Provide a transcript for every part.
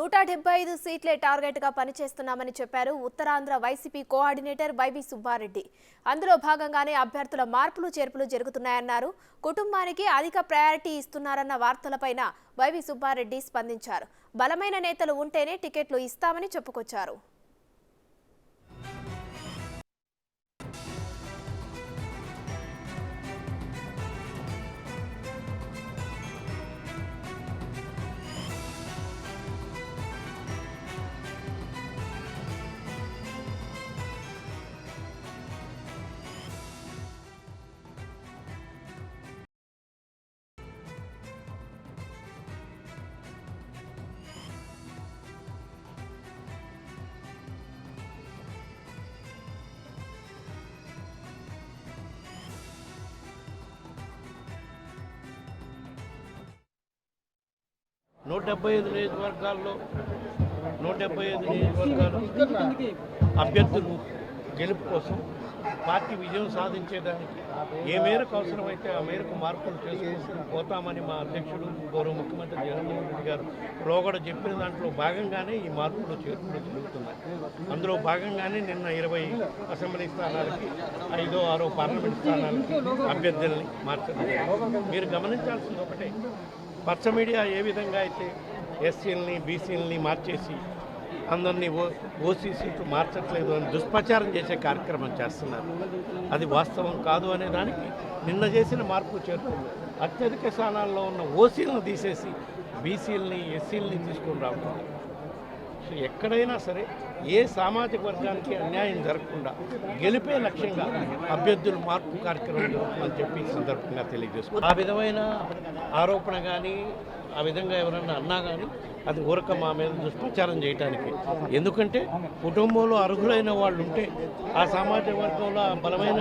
175 సీట్లే టార్గెట్ గా పనిచేస్తున్నామని చెప్పారు ఉత్తరాంధ్ర వైసీపీ కోఆర్డినేటర్ వైవి సుబ్బారెడ్డి. అందులో భాగంగానే అభ్యర్థుల మార్పులు చేర్పులు జరుగుతున్నాయన్నారు. కుటుంబానికి అధిక ప్రయారిటీ ఇస్తున్నారన్న వార్తలపైన వైవి సుబ్బారెడ్డి స్పందించారు. బలమైన నేతలు ఉంటేనే టికెట్లు ఇస్తామని చెప్పుకొచ్చారు. నూట 75 నియోజకవర్గాల్లో 175 నియోజకవర్గాలు అభ్యర్థులు గెలుపు కోసం పార్టీ విజయం సాధించేదానికి ఏ మేరకు అవసరమైతే ఆ మేరకు మార్పులు చేసుకుంటూ పోతామని మా అధ్యక్షుడు గౌరవ ముఖ్యమంత్రి జగన్మోహన్ రెడ్డి గారు లోగడ చెప్పిన దాంట్లో భాగంగానే ఈ మార్పులు చేర్పులు జరుగుతున్నాయి. అందులో భాగంగానే నిన్న 20 అసెంబ్లీ స్థానాలకి 5, 6 పార్లమెంట్ స్థానాలకి అభ్యర్థుల్ని మార్చడం. మీరు గమనించాల్సింది ఒకటే, పచ్చ మీడియా ఏ విధంగా అయితే ఎస్సీలని బీసీలని మార్చేసి అందరినీ ఓసీ సీట్లు మార్చట్లేదు అని దుష్ప్రచారం చేసే కార్యక్రమం చేస్తున్నారు. అది వాస్తవం కాదు అనే దానికి నిన్న చేసిన మార్పు చేర్పు అత్యధిక స్థానాల్లో ఉన్న ఓసీలను తీసేసి బీసీలని ఎస్సీలని తీసుకొని రావడం. సో ఎక్కడైనా సరే ఏ సామాజిక వర్గానికి అన్యాయం జరగకుండా గెలిపే లక్ష్యంగా అభ్యర్థులు మార్పు కార్యక్రమం జరుగుతుందని చెప్పి ఈ సందర్భంగా తెలియజేసుకుంటారు. ఆ విధమైన ఆరోపణ కానీ ఆ విధంగా ఎవరన్నా అన్నా కానీ అది ఊరక మా మీద దుష్ప్రచారం చేయడానికి. ఎందుకంటే కుటుంబంలో అర్హులైన వాళ్ళు ఉంటే ఆ సామాజిక వర్గంలో బలమైన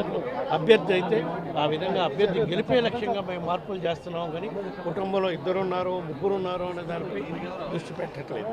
అభ్యర్థి అయితే ఆ విధంగా అభ్యర్థి గెలిపే లక్ష్యంగా మేము మార్పులు చేస్తున్నాం. కానీ కుటుంబంలో 2 ఉన్నారో 3 ఉన్నారో అనే దానిపై దృష్టి పెట్టట్లేదు.